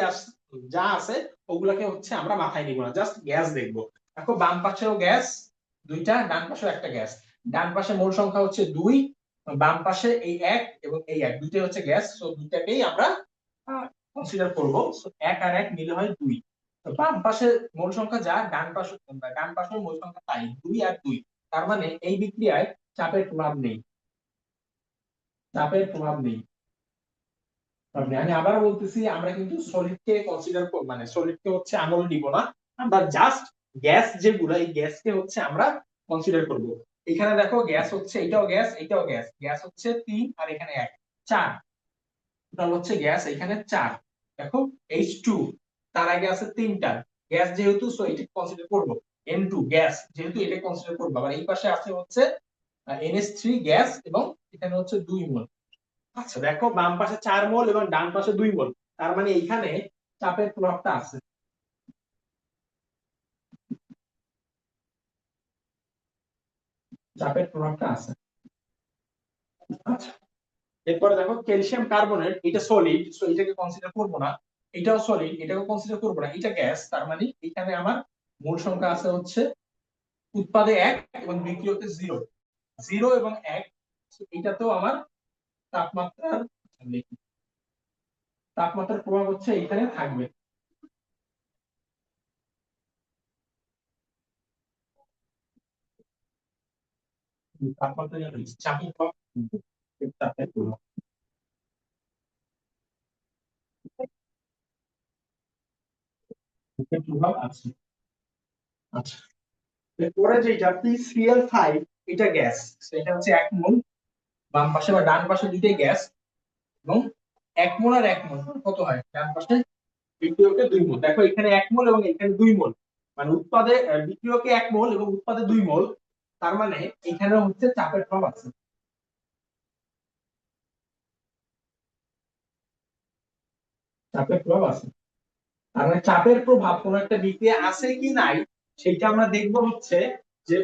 যা আছে ওগুলাকে আমরা মাথায় নিব না, জাস্ট গ্যাস দেখব। দেখো বাম পাশেও গ্যাস দুইটা, ডান পাশেও একটা গ্যাস। ডান পাশে মোল সংখ্যা 2, বাম পাশে এই 1 এবং এই 1, দুইটাই গ্যাস। সো দুইটাকেই আমরা কনসিডার করব। সো 1 আর 1 মিলে হয় 2। তো বাম পাশে মোল সংখ্যা যা, ডান পাশে মোল সংখ্যা তাই, 2 আর 2। তার মানে এই বিক্রিয়ায় চাপের প্রভাব নেই, চাপের প্রভাব নেই। আমি আবার বলতেছি, আমরা কিন্তু সলিডকে কনসিডার করব, মানে সলিডকে আমল নিব না, আমরা জাস্ট গ্যাস যেগুলো, এই গ্যাসকে আমরা কনসিডার করব। এখানে দেখো গ্যাস এটাও গ্যাস, এটাও গ্যাস। গ্যাস 3 আর এখানে 1, 4। টোটাল গ্যাস এখানে 4। দেখো H2 তার আগে আছে 3টা গ্যাস, যেহেতু সো এটা কনসিডার করব। N2 গ্যাস, যেহেতু এটা কনসিডার করব। আবার এই পাশে আছে NH3 গ্যাস এবং এখানে 2 মোল। আচ্ছা দেখো বাম পাশে 4 মোল এবং ডান পাশে 2 মোল, তার মানে এইখানে চাপের প্রভাবটা আছে। চাপের প্রভাবটা আছে। আচ্ছা, এরপরে দেখো ক্যালসিয়াম কার্বনেট, এটা সলিড, সো এটাকে কনসিডার করব না। এটাও সলিড, এটাকে কনসিডার করব না। এটা গ্যাস, তার মানে এখানে আমার মোল সংখ্যা আছে উৎপাদে 1 এবং বিক্রিয়তে 0, 0 এবং 1। এটাতেও আমার তাপমাত্রার তাপমাত্রার প্রভাব এখানে থাকবে। তাপমাত্রা চাপের প্রভাব, চাপের প্রভাব প্রভাব আছে। আচ্ছা, এরপরে যেটা PCl5, এটা গ্যাস, এটা 1 মোল। বাম পাশে বা ডান পাশে দুইটাই গ্যাস এবং 1 মোল আর 1 মোল কত হয়? ডান পাশে বিক্রিয়কে 2 মোল। দেখো এখানে 1 মোল এবং এখানে 2 মোল, মানে উৎপাদে বিক্রিয়কে 1 মোল এবং উৎপাদে 2 মোল। তার মানে এখানে হচ্ছে চাপের প্রভাব আছে। চাপের প্রভাব আছে, তার মানে চাপের প্রভাব কোন একটা বিক্রিয়া আছে কি নাই সেটা আমরা দেখব হচ্ছে যে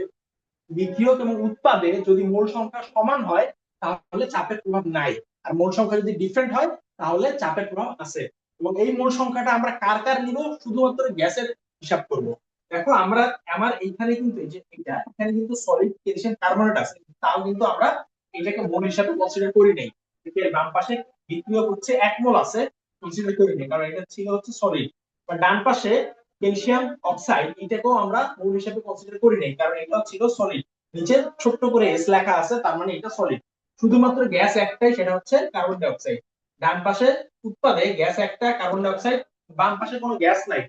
বিক্রিয়ক এবং উৎপাদে যদি মোল সংখ্যা সমান হয় তাহলে চাপের প্রভাব নাই, আর মোল সংখ্যা যদি ডিফারেন্ট হয় তাহলে চাপের প্রভাব আছে। এবং এই মোল সংখ্যাটা আমরা কার কার নিব, শুধুমাত্র গ্যাসের হিসাব করব। দেখো আমরা আমার এইখানে কিন্তু এই যে এটা এখানে কিন্তু সলিড ক্যালসিয়াম কার্বনেট আছে, তাও কিন্তু আমরা এটাকে মোল হিসাবে কনসিডার করি নাই। ঠিক আছে, বাম পাশে বিক্রিয়ক হচ্ছে 1 মোল আছে, কনসিডার করি নাই কারণ এটা ছিল হচ্ছে সলিড। বা ডান পাশে ক্যালসিয়াম অক্সাইড, এটাকেও আমরা মূল হিসেবে কনসিডার করি নাই কারণ এটা ছিল সলিড। নিচে ছোট্ট করে এস লেখা আছে, তার মানে এটা সলিড। শুধুমাত্র গ্যাস একটাই, সেটা হচ্ছে কার্বন ডাই অক্সাইড। ডান পাশে উৎপাদে গ্যাস একটা, কার্বন ডাই অক্সাইড। বাম পাশে কোনো গ্যাস নাই।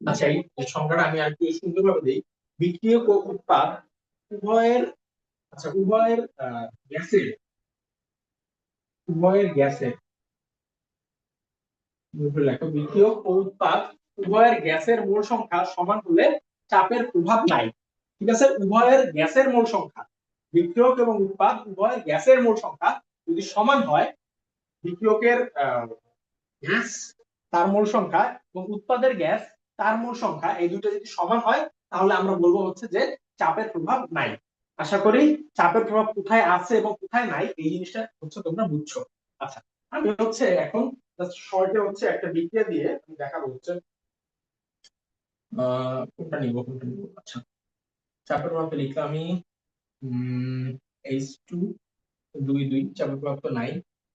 আচ্ছা, এই সংখ্যাটা আমি আর একটু সুন্দরভাবে দিই। বিক্রিয়ক ও উৎপাদ উভয়ের, আচ্ছা উভয়ের গ্যাসের, উভয়ের গ্যাসের লেখো বিক্রিয়ক ও উৎপাদ উভয়ের গ্যাসের মোল সংখ্যা সমান হলে চাপের প্রভাব নাই। ঠিক আছে, উভয়ের গ্যাসের মোল সংখ্যা, বিক্রিয়ক এবং উৎপাদ উভয়ের গ্যাসের মোল সংখ্যা যদি সমান হয়, বিক্রিয়কের গ্যাস তার মোল সংখ্যা এবং উৎপাদের গ্যাস তার মোল সংখ্যা, এই দুটো যদি সমান হয় তাহলে আমরা বলবো হচ্ছে যে চাপের প্রভাব নাই। আশা করি চাপের প্রভাব কোথায় আছে এবং কোথায় নাই এই জিনিসটা হচ্ছে তোমরা বুঝছো। আচ্ছা, আমি হচ্ছে এখন শর্টে হচ্ছে একটা বিক্রিয়া দিয়ে আমি দেখাবো হচ্ছে কোনটা নিব। আচ্ছা, চাপের প্রভাবটা লিখলাম আমি H2 দুই দুই, চাপের প্রভাব তো নাই।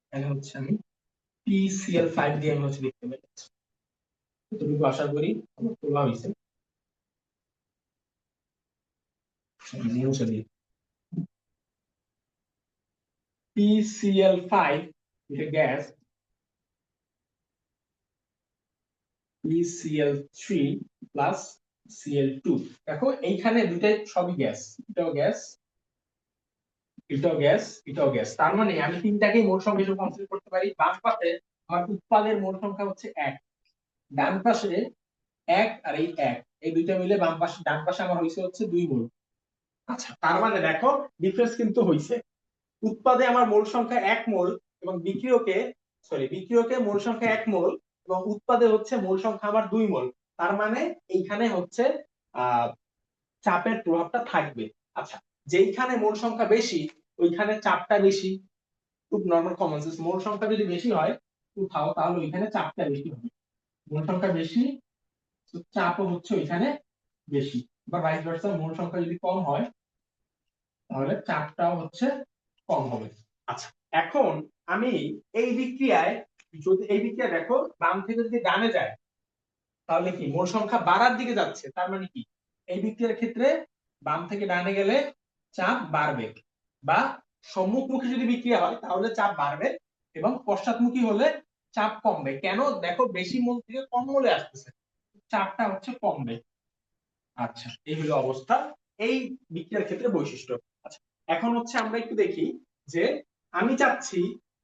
এখানে হচ্ছে আমি PCl5 দিয়ে আমি হচ্ছে লিখতে পারি। এতটুকু আশা করি আমার প্রভাব হয়েছে। মুছে দিই। PCl5 এটা গ্যাস, PCl3 প্লাস Cl2। দেখো এইখানে দুটাই সবই গ্যাস, এটাও গ্যাস, এটাও গ্যাস, এটাও গ্যাস। তার মানে আমি তিনটাকেই মোল সংখ্যা হিসেবে কনসিডার করতে পারি। বাম পাশে আমার উৎপাদের মোল সংখ্যা হচ্ছে 1, ডান পাশে 1 আর এই 1, এই দুইটা মিলে বাম পাশে ডান পাশে আমার হইছে হচ্ছে 2 মোল। আচ্ছা, তার মানে দেখো ডিফারেন্স কিন্তু হইছে। উৎপাদে আমার মোল সংখ্যা 1 মোল এবং বিক্রিয়কে মোল সংখ্যা 1 মোল এবং উৎপাদে হচ্ছে মোল সংখ্যা আমার 2 মোল। তার মানে এইখানে হচ্ছে আহ চাপের প্রভাবটা থাকবে। আচ্ছা, যেইখানে মোল সংখ্যা বেশি ওইখানে চাপটা বেশি, খুব নরমাল কমন সেন্স। মোল সংখ্যা যদি বেশি হয় কোথাও, তাহলে ওইখানে চাপটা বেশি হবে। মোল সংখ্যা বেশি, তো চাপও হচ্ছে ওইখানে বেশি। বা ভাইস ভার্সা, মোল সংখ্যা যদি কম হয় তাহলে চাপটাও হচ্ছে কম হবে। আচ্ছা, এখন আমি এই বিক্রিয়ায়, যদি এই বিক্রিয়া দেখো বাম থেকে যদি ডানে যায় তাহলে কি মোল সংখ্যা বাড়ার দিকে যাচ্ছে, তার মানে কি এই বিক্রিয়ার ক্ষেত্রে বাম থেকে ডানে গেলে চাপ বাড়বে। বা সম্মুখমুখী যদি বিক্রিয়া হয় তাহলে চাপ বাড়বে এবং পশ্চাৎমুখী হলে চাপ কমবে। কেন? দেখো বেশি মোল থেকে কম মোলে আসতেছে, চাপটা হচ্ছে কমবে। আচ্ছা, এই হলো অবস্থা এই বিক্রিয়ার ক্ষেত্রে বৈশিষ্ট্য। আচ্ছা, এখন হচ্ছে আমরা একটু দেখি যে আমি চাচ্ছি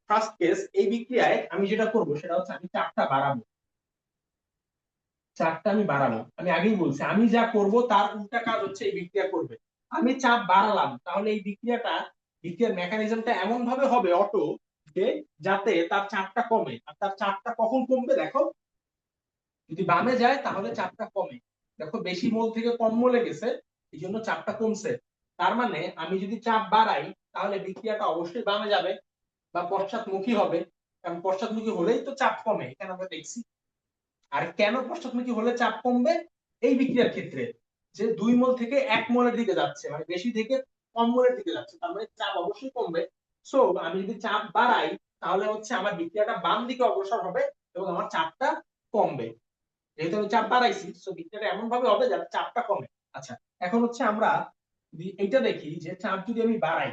ফার্স্ট কেস এই বিক্রিয়ায় আমি যেটা করব সেটা হচ্ছে আমি চাপটা বাড়াবো। চাপটা আমি বাড়াবো, আমি আগেই বলছি আমি যা করব তার উল্টা কাজ হচ্ছে এই বিক্রিয়া করবে। আমি চাপ বাড়ালাম তাহলে এই বিক্রিয়ার মেকানিজমটা এমন ভাবে হবে অটো যে যাতে তার চাপটা কমে। আর তার চাপটা কখন কমবে দেখো, যদি বামে যায় তাহলে চাপটা কমে। দেখো বেশি মোল থেকে কম মোলে গেছে, এই জন্য চাপটা কমছে। তার মানে আমি যদি চাপ বাড়াই তাহলে বিক্রিয়াটা অবশ্যই বামে যাবে বা পশ্চাৎমুখী হবে, কারণ পশ্চাৎমুখী হলেই তো চাপ কমে, এখানে আমরা দেখছি। আর কেন পশ্চাৎমুখী হলে চাপ কমবে? এই বিক্রিয়ার ক্ষেত্রে যে 2 মোল থেকে 1 মোলের দিকে যাচ্ছে, মানে বেশি থেকে কম মোলের দিকে যাচ্ছে, তার মানে চাপ অবশ্যই কমবে। সো আমি যদি চাপ বাড়াই তাহলে হচ্ছে আমার বিক্রিয়াটা বাম দিকে অগ্রসর হবে এবং আমার চাপটা কমবে। যেহেতু আমি চাপ বাড়াইছি, সো বিক্রিয়াটা এমন ভাবে হবে যাতে চাপটা কমে। আচ্ছা, এখন হচ্ছে আমরা যদি এইটা দেখি যে চাপ যদি আমি বাড়াই,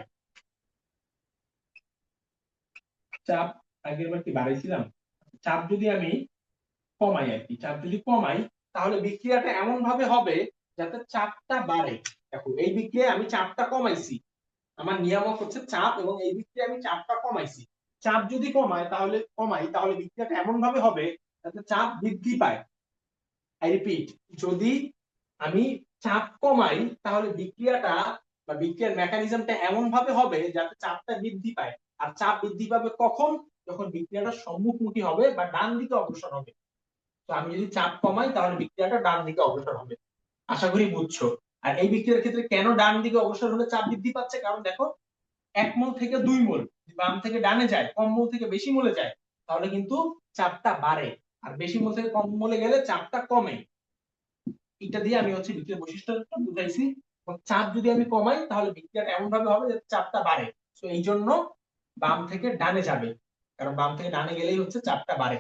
চাপ আগের বার কি বাড়াইছিলাম, চাপ যদি আমি কমাই আর কি, চাপ যদি কমাই তাহলে বিক্রিয়াটা এমন ভাবে হবে যাতে চাপটা বাড়ে। দেখো এই বিক্রিয়ায় আমি চাপটা কমাইছি, আমার নিয়ামক হচ্ছে চাপ, এবং এই বিক্রিয়ায় আমি চাপটা কমাইছি। চাপ যদি কমাই তাহলে বিক্রিয়াটা এমন ভাবে হবে যাতে চাপ বৃদ্ধি পায়। আই রিপিট, যদি আমি চাপ কমাই, তাহলে বিক্রিয়াটা বা বিক্রিয়ার মেকানিজমটা এমন ভাবে হবে যাতে চাপটা বৃদ্ধি পায়। আর চাপ বৃদ্ধি পাবে কখন? যখন বিক্রিয়াটা সম্মুখমুখী হবে বা ডান দিকে অগ্রসর হবে। তো আমি যদি চাপ কমাই তাহলে বিক্রিয়াটা ডান দিকে অগ্রসর হবে। আশা করি বুঝছো। আর এই বিক্রিয়ার ক্ষেত্রে কেন ডান দিকে অগ্রসর হলে চাপ বৃদ্ধি পাচ্ছে? কারণ দেখো, 1 মোল থেকে 2 মোল বাম থেকে ডানে যায়, কম মোল থেকে বেশি মোলে যায়, তাহলে কিন্তু চাপটা বাড়ে। আর বেশি মোল থেকে কম মোলে গেলে চাপটা কমে। এটা দিয়ে আমি বিক্রিয়ার বৈশিষ্ট্যটা বুঝাইছি। চাপ যদি আমি কমাই তাহলে বিক্রিয়াটা এমন ভাবে হবে যাতে চাপটা বাড়ে। তো এই জন্য বাম থেকে ডানে যাবে, কারণ বাম থেকে ডানে গেলেই চাপটা বাড়ে।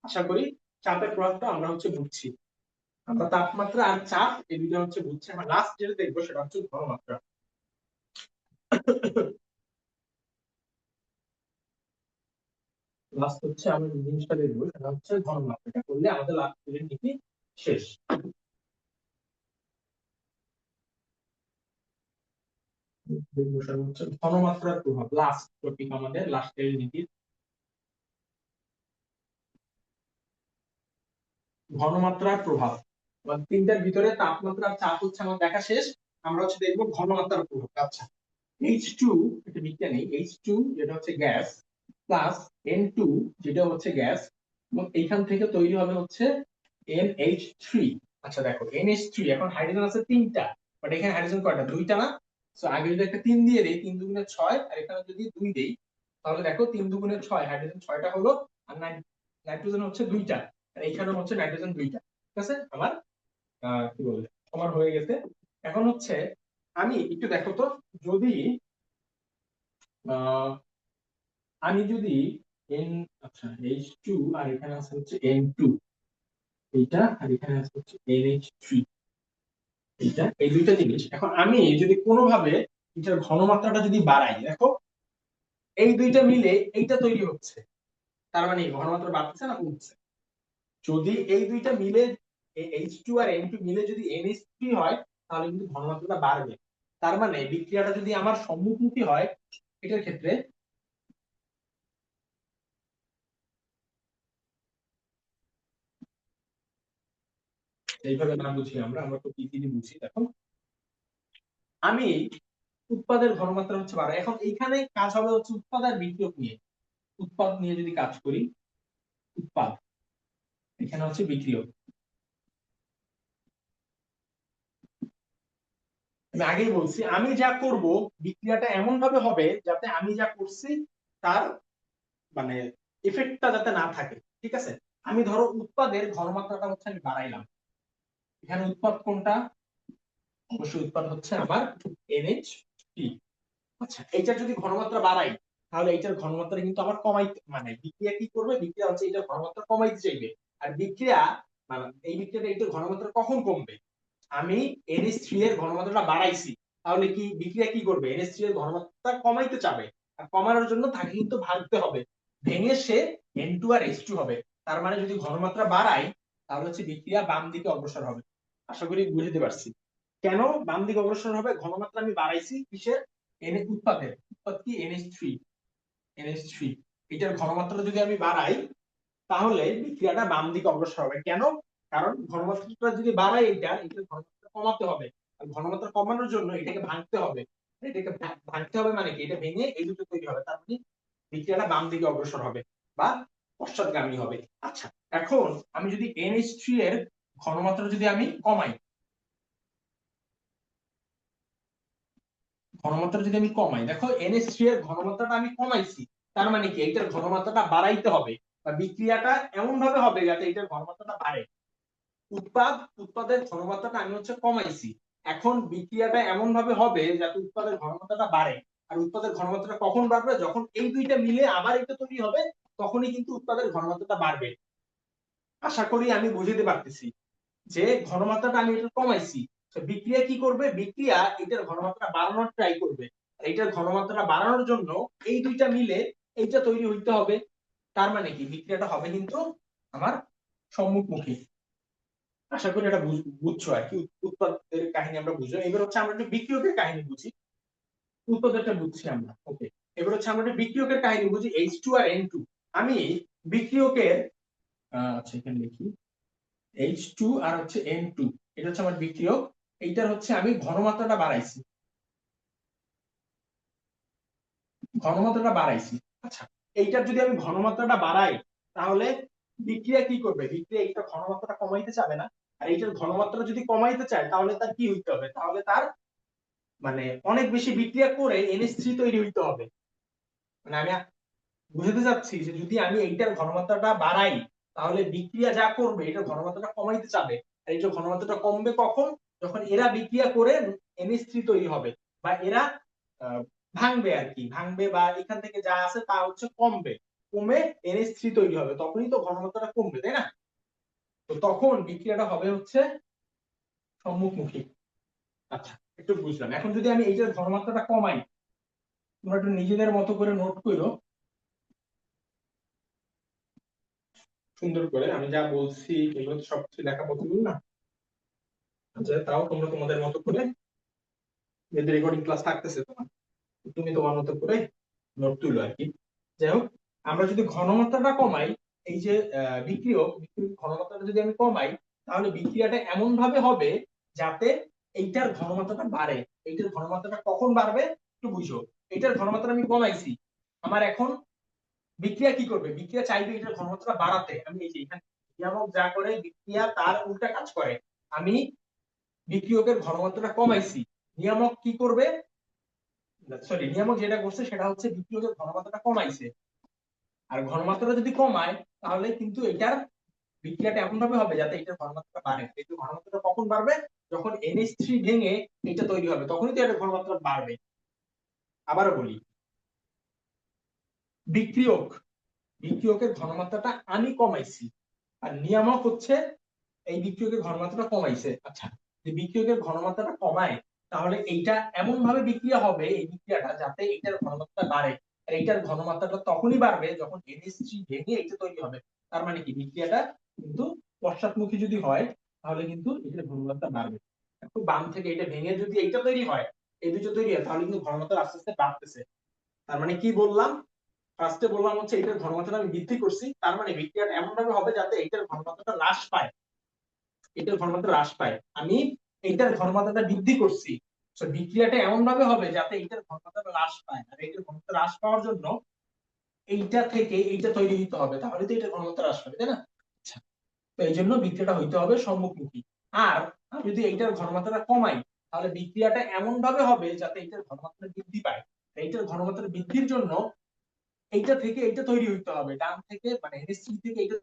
আশা করি চাপের প্রভাবটা আমরা বুঝছি। আমরা তাপমাত্রা আর চাপ এই দুটো বুঝছি। আমরা লাস্ট যেটা দেখবো সেটা ঘনমাত্রা। লাস্ট আমরা যে জিনিসটা দেখবো সেটা ঘনমাত্রা। এটা করলে আমাদের লাস্ট নীতি শেষ। দেখবো সেটা ঘনমাত্রার প্রভাব। লাস্ট টপিক আমাদের, লাস্টের নীতি ঘনমাত্রার প্রভাব। তিনটার ভিতরে তাপমাত্রা আর চাপ আমার দেখা শেষ। আমরা দেখবো ঘনমাত্রার প্রভাব। আচ্ছা, H2 এটা বিজ্ঞান নেই, H2 যেটা গ্যাস প্লাস N2 যেটা গ্যাস, এবং এইখান থেকে তৈরি হবে NH3। আচ্ছা দেখো, NH3 এখন হাইড্রোজেন আছে 3টা, বাট এখানে হাইড্রোজেন কয়টা? 2টা না? সো আগে যদি একটা 3 দিয়ে দেই, 3 দুগুণে 6, আর এখানে যদি 2 দেই, তাহলে দেখো 3 দুগুণে 6, হাইড্রোজেন 6টা হলো, আর নাইট্রোজেন 2টা, আর এখানে নাইট্রোজেন 2টা। ঠিক আছে, আমার কি বলবো, সমান হয়ে গেছে। এখন আমি একটু দেখো তো, যদি আমি যদি এন, আচ্ছা H2 আর এখানে আছে N2, এইটা, আর এখানে আছে NH3, এইটা, এই দুইটা জিনিস। এখন আমি যদি কোনোভাবে এটার ঘনমাত্রাটা যদি বাড়াই, দেখো এই দুইটা মিলে এইটা তৈরি হচ্ছে, তার মানে ঘনমাত্রা বাড়ছে না কমছে? যদি এই দুইটা মিলে H2 আর N2 মিলে যদি NH3 হয়, তাহলে কিন্তু ঘনমাত্রাটা বাড়বে। তার মানে বিক্রিয়াটা যদি আমার সম্মুখমুখী হয়, এটার ক্ষেত্রে এইভাবে না বুঝি, আমরা তো কি বুঝি। দেখো, আমি উৎপাদের ঘনমাত্রা বাড়াই। এখন এইখানে কাজ হবে উৎপাদ আর বিক্রিয়ক নিয়ে। উৎপাদ নিয়ে যদি কাজ করি, উৎপাদ, এখানে বিক্রিয়ক। আমি আগেই বলছি, আমি যা করব বিক্রিয়াটা এমন ভাবে হবে যাতে আমি যা করছি তার মানে এফেক্টটা যাতে না থাকে। ঠিক আছে, আমি ধরো উৎপাদের ঘনমাত্রাটা আমি বাড়াইলাম। এখানে উৎপাদ কোনটা? অবশ্যই উৎপাদ আমার NH3। আচ্ছা, এইটার যদি ঘনমাত্রা বাড়াই, তাহলে এইটার ঘনমাত্রা কিন্তু আবার কমাইতে, মানে বিক্রিয়া কি করবে? বিক্রিয়া এইটার ঘনমাত্রা কমাইতে চাইবে। আর বিক্রিয়া মানে এই বিক্রিয়াটা এইটার ঘনমাত্রা কখন কমবে? আমি NH3 এর ঘনমাত্রাটা বাড়াইছি, তাহলে কি বিক্রিয়া কি করবে? NH3 এর ঘনমাত্রা কমাইতে চাবে, আর কমানোর জন্য তাকে কিন্তু ভাঙতে হবে। ভেঙে সে N2 আর H2 হবে। তার মানে যদি ঘনমাত্রা বাড়াই, তাহলে বিক্রিয়া বাম দিকে অগ্রসর হবে। আশা করি বুঝতে পারছি কেন বাম দিকে অগ্রসর হবে। ঘনমাত্রা আমি বাড়াইছি কিসের? উৎপাদের। উৎপাদ কি? NH3। NH3 এটার ঘনমাত্রা যদি আমি বাড়াই, তাহলে বিক্রিয়াটা বাম দিকে অগ্রসর হবে। কেন? কারণ ঘনমাত্রাটা যদি বাড়াই, এটার ঘনমাত্রা কমাতে হবে। আর ঘনমাত্রা কমানোর জন্য এটাকে ভাঙতে হবে। এটাকে ভাঙতে হবে মানে কি? এটা ভেঙে এই দুটো তৈরি হবে, তার মানে বিক্রিয়াটা বাম দিকে অগ্রসর হবে বা পশ্চাৎগামী হবে। আচ্ছা, এখন আমি যদি NH3 এর ঘনমাত্রা যদি আমি কমাই, ঘনমাত্রা যদি আমি কমাই, দেখো NH3 এর ঘনমাত্রাটা আমি কমাইছি, তার মানে কি এটার ঘনমাত্রাটা বাড়াইতে হবে, বা বিক্রিয়াটা এমন ভাবে হবে যাতে এটার ঘনমাত্রাটা বাড়ে। উৎপাদের ঘনমাত্রাটা আমি কমাইছি, এখন বিক্রিয়াটা এমন ভাবে হবে যাতে উৎপাদের ঘনমাত্রাটা বাড়ে। আর উৎপাদের ঘনমাত্রাটা কখন বাড়বে? যখন এই দুইটা মিলে আবার এটা তৈরি হবে, তখনই কিন্তু উৎপাদের ঘনমাত্রাটা বাড়বে। আশা করি আমি বুঝাতে পারতেছি যে ঘনমাত্রাটা আমি এটা কমাইছি, তো বিক্রিয়া কি করবে? বিক্রিয়া এটার ঘনমাত্রা বাড়ানোর ট্রাই করবে। এইটার ঘনমাত্রা বাড়ানোর জন্য এই দুইটা মিলে এইটা তৈরি হইতে হবে। তার মানে কি বিক্রিয়াটা হবে কিন্তু আমার সম্মুখমুখী। আশা করি এটা বুঝছো আর কি, উৎপাদের কাহিনী আমরা বুঝলাম। এবার আমরা একটু বিক্রিয়কের কাহিনী বুঝি। উৎপাদকটা বুঝছি আমরা, ওকে। এবার আমরা একটু বিক্রিয়কের কাহিনী বুঝি, H2 আর N2। আমি বিক্রিয়কের, আচ্ছা এখানে লিখি H2 আর N2। এটা হচ্ছে আমার বিক্রিয়ক, এইটার হচ্ছে আমি ঘনমাত্রাটা বাড়াইছি, ঘনমাত্রাটা বাড়াইছি। আচ্ছা, এইটার যদি আমি ঘনমাত্রাটা বাড়াই তাহলে বিক্রিয়া কি করবে? বিক্রিয়া এইটা ঘনমাত্রাটা কমাইতে চাবে না। আর এইটার ঘনমাত্রা যদি কমাইতে চায় তাহলে তার কি হইতে হবে? তাহলে তার মানে অনেক বেশি বিক্রিয়া করে NH3 তৈরি হইতে হবে। মানে আমি বুঝাতে চাচ্ছি যে যদি আমি এইটার ঘনমাত্রাটা বাড়াই তাহলে বিক্রিয়া যা করবে এটার ঘনমাত্রাটা কমাইতে চাবে। আর এই যে ঘনমাত্রাটা কমবে কখন? যখন এরা বিক্রিয়া করে NH3 তৈরি হবে, বা এরা আহ, ভাঙবে আর কি, ভাঙবে বা এখান থেকে যা আছে তা হচ্ছে কমবে, কমে NH3 তৈরি হবে, তখনই তো ঘনমাত্রাটা কমবে, তাই না? তো তখন বিক্রিয়াটা হবে হচ্ছে সম্মুখমুখী। আচ্ছা, একটু বুঝলাম। এখন যদি আমি এইটার ঘনমাত্রাটা কমাই, তোমরা একটু নিজেদের মতো করে নোট করো সুন্দর করে, আমি যা বলছি এগুলো তো সবকিছু লেখা পসিবল না। আচ্ছা, তাও তোমরা তোমাদের মতো করে, যেহেতু রেকর্ডিং ক্লাস থাকতেছে তোমার, তুমি তোমার মতো করে নোট তুলো আর কি। যাই হোক, আমরা যদি ঘনমাত্রাটা কমাই, এই যে বিক্রিয়ক ঘনমাত্রাটা যদি আমি কমাই, তাহলে বিক্রিয়াটা এমন ভাবে হবে যাতে এইটার ঘনমাত্রাটা বাড়ে। এইটার ঘনমাত্রাটা কখন বাড়বে একটু বুঝো। এইটার ঘনমাত্রা আমি কমাইছি, আমার এখন বিক্রিয়া কি করবে? বিক্রিয়া চাইবে এটার ঘনমাত্রা বাড়াতে। আমি এই যে এখানে নিয়ামক যা করে বিক্রিয়া তার উল্টা কাজ করে। আমি বিক্রিয়কের ঘনমাত্রাটা কমাইছি, নিয়ামক কি করবে? সরি, নিয়ামক যেটা করছে সেটা হচ্ছে বিক্রিয়কের ঘনমাত্রাটা কমাইছে। আর ঘনমাত্রাটা যদি কমায় তাহলে কিন্তু এটার বিক্রিয়াটা এমন ভাবে হবে যাতে এটার ঘনমাত্রা বাড়ে। এই ঘনমাত্রাটা কখন বাড়বে? যখন NH3 ভেঙে এটা তৈরি হবে, তখনই তো এটার ঘনমাত্রা বাড়বে। আবারও বলি, বিক্রিয়ক বিক্রিয়কের ঘনমাত্রাটা আমি কমাইছি, আর নিয়ামক হচ্ছে এই বিক্রিয়কের ঘনমাত্রাটা কমাইছে। আচ্ছা, যে বিক্রিয়কের ঘনমাত্রাটা কমায় তাহলে এইটা এমন ভাবে বিক্রিয়া হবে, এই বিক্রিয়াটা যাতে এটার ঘনমাত্রা বাড়ে। আর এইটার ঘনমাত্রাটা তখনই বাড়বে যখন NH3 ভেঙে এটা তৈরি হবে। তার মানে কি, বিক্রিয়াটা কিন্তু পশ্চাৎমুখী যদি হয় তাহলে কিন্তু এটার ঘনমাত্রা বাড়বে। একটু বাম থেকে এটা ভেঙে যদি এইটা তৈরি হয়, এই দুটো তৈরি হয়, তাহলে কিন্তু ঘনমাত্রা আস্তে আস্তে বাড়তেছে। তার মানে কি বললাম? ফার্স্টে বললাম হচ্ছে এটার ঘনমাত্রাটা আমি বৃদ্ধি করছি, তার মানে বিক্রিয়াটা এমন ভাবে হবে যাতে এটার ঘনমাত্রাটা হ্রাস পায়, এটার ঘনমাত্রা হ্রাস পায়। আমি এইটার ঘনমাত্রাটা বৃদ্ধি করছি, তো বিক্রিয়াটা এমন ভাবে হবে যাতে এইটার ঘনমাত্রাটা হ্রাস পায়। আর এইটার ঘনমাত্রা হ্রাস পাওয়ার জন্য এইটা থেকে এইটা তৈরি হতে হবে, তাহলে তো এটার ঘনমাত্রা হ্রাস পাবে, তাই না? আচ্ছা, তো এই জন্য বিক্রিয়াটা হইতে হবে সম্মুখমুখী। আর আমি যদি এইটার ঘনমাত্রাটা কমাই তাহলে বিক্রিয়াটা এমন ভাবে হবে যাতে এইটার ঘনমাত্রা বৃদ্ধি পায়। এইটার ঘনমাত্রা বৃদ্ধির জন্য এইটা থেকে এইটা তৈরি হইতে হবে, ডান থেকে মানে NH3 থেকে এইটা